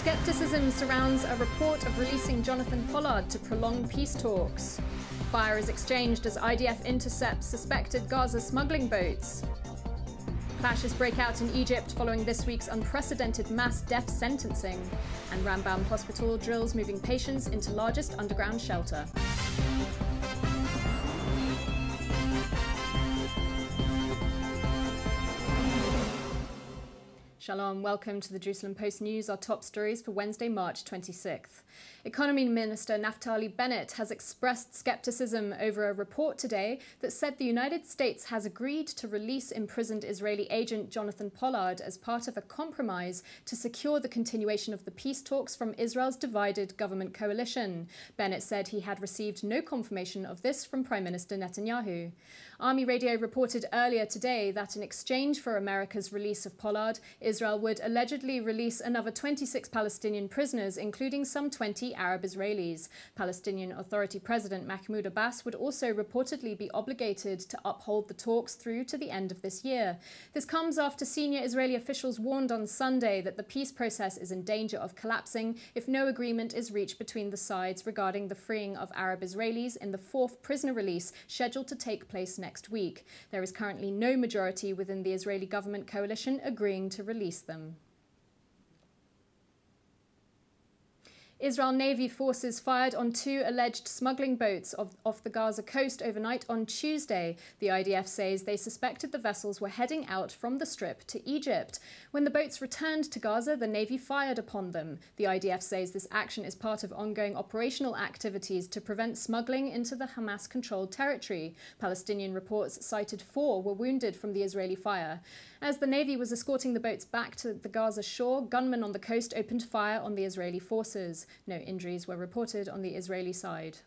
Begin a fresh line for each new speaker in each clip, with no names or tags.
Skepticism surrounds a report of releasing Jonathan Pollard to prolong peace talks. Fire is exchanged as IDF intercepts suspected Gaza smuggling boats. Clashes break out in Egypt following this week's unprecedented mass death sentencing. And Rambam Hospital drills moving patients into largest underground shelter. Shalom, welcome to the Jerusalem Post News, our top stories for Wednesday, March 26th. Economy Minister Naftali Bennett has expressed skepticism over a report today that said the United States has agreed to release imprisoned Israeli agent Jonathan Pollard as part of a compromise to secure the continuation of the peace talks from Israel's divided government coalition. Bennett said he had received no confirmation of this from Prime Minister Netanyahu. Army Radio reported earlier today that in exchange for America's release of Pollard, Israel would allegedly release another 26 Palestinian prisoners, including some 20 Arab Israelis. Palestinian Authority President Mahmoud Abbas would also reportedly be obligated to uphold the talks through to the end of this year. This comes after senior Israeli officials warned on Sunday that the peace process is in danger of collapsing if no agreement is reached between the sides regarding the freeing of Arab Israelis in the fourth prisoner release scheduled to take place next week. There is currently no majority within the Israeli government coalition agreeing to release them. Israel Navy forces fired on two alleged smuggling boats off the Gaza coast overnight on Tuesday. The IDF says they suspected the vessels were heading out from the Strip to Egypt. When the boats returned to Gaza, the Navy fired upon them. The IDF says this action is part of ongoing operational activities to prevent smuggling into the Hamas-controlled territory. Palestinian reports cited 4 were wounded from the Israeli fire. As the Navy was escorting the boats back to the Gaza shore, gunmen on the coast opened fire on the Israeli forces. No injuries were reported on the Israeli side.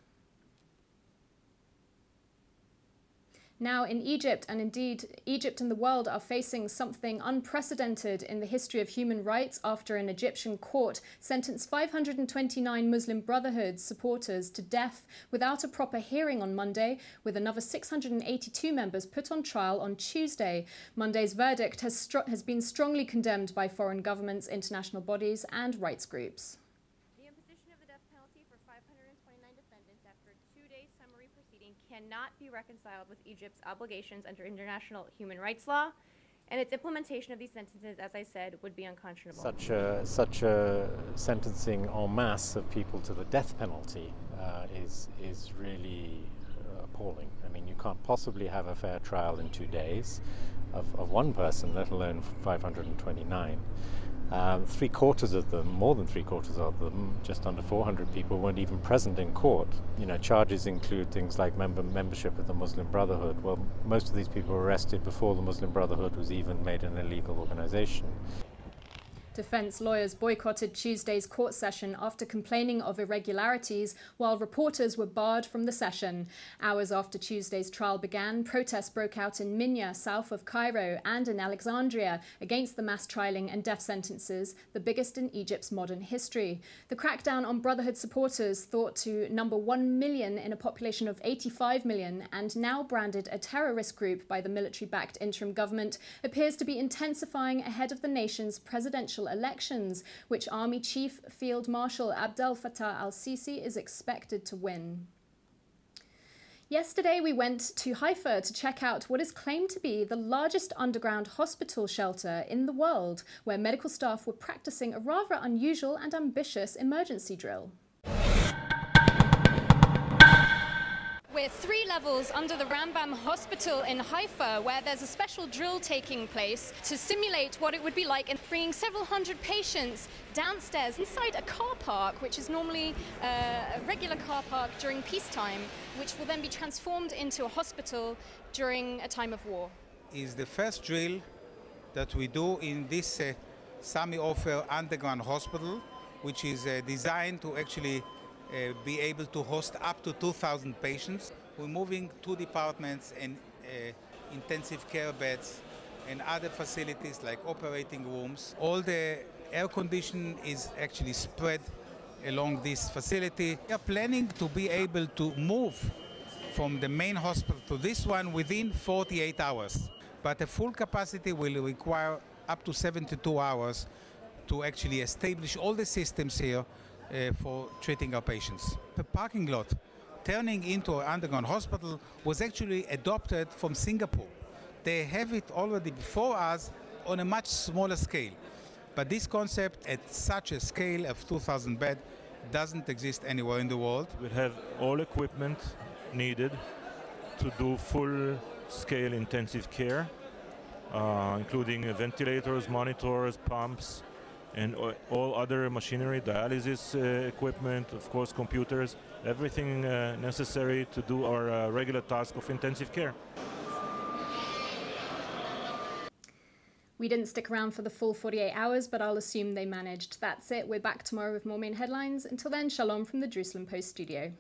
Now in Egypt, and indeed Egypt and the world are facing something unprecedented in the history of human rights after an Egyptian court sentenced 529 Muslim Brotherhood supporters to death without a proper hearing on Monday, with another 682 members put on trial on Tuesday. Monday's verdict has been strongly condemned by foreign governments, international bodies and rights groups.
Cannot be reconciled with Egypt's obligations under international human rights law, and its implementation of these sentences, as I said, would be unconscionable.
Such a sentencing en masse of people to the death penalty is really appalling. I mean, you can't possibly have a fair trial in 2 days of one person, let alone 529. 3/4 of them, more than 3/4 of them, just under 400 people, weren't even present in court. You know, charges include things like membership of the Muslim Brotherhood. Well, most of these people were arrested before the Muslim Brotherhood was even made an illegal organization.
Defense lawyers boycotted Tuesday's court session after complaining of irregularities, while reporters were barred from the session. Hours after Tuesday's trial began, protests broke out in Minya, south of Cairo, and in Alexandria against the mass trialing and death sentences, the biggest in Egypt's modern history. The crackdown on Brotherhood supporters, thought to number 1 million in a population of 85 million and now branded a terrorist group by the military-backed interim government, appears to be intensifying ahead of the nation's presidential elections, which Army Chief Field Marshal Abdel Fattah al-Sisi is expected to win. Yesterday we went to Haifa to check out what is claimed to be the largest underground hospital shelter in the world, where medical staff were practicing a rather unusual and ambitious emergency drill. We're 3 levels under the Rambam Hospital in Haifa, where there's a special drill taking place to simulate what it would be like in bringing several hundred patients downstairs inside a car park, which is normally a regular car park during peacetime, which will then be transformed into a hospital during a time of war.
Is the first drill that we do in this Sami Ofer underground hospital, which is designed to actually be able to host up to 2,000 patients. We're moving 2 departments and intensive care beds and other facilities like operating rooms. All the air conditioning is actually spread along this facility. We are planning to be able to move from the main hospital to this one within 48 hours. But a full capacity will require up to 72 hours to actually establish all the systems here for treating our patients. The parking lot turning into an underground hospital was actually adopted from Singapore. They have it already before us on a much smaller scale. But this concept at such a scale of 2,000 beds doesn't exist anywhere in the world.
We have all equipment needed to do full-scale intensive care, including ventilators, monitors, pumps, and all other machinery, dialysis equipment, of course computers, everything necessary to do our regular task of intensive care.
We didn't stick around for the full 48 hours, but I'll assume they managed. That's it. We're back tomorrow with more main headlines. Until then, shalom from the Jerusalem Post studio.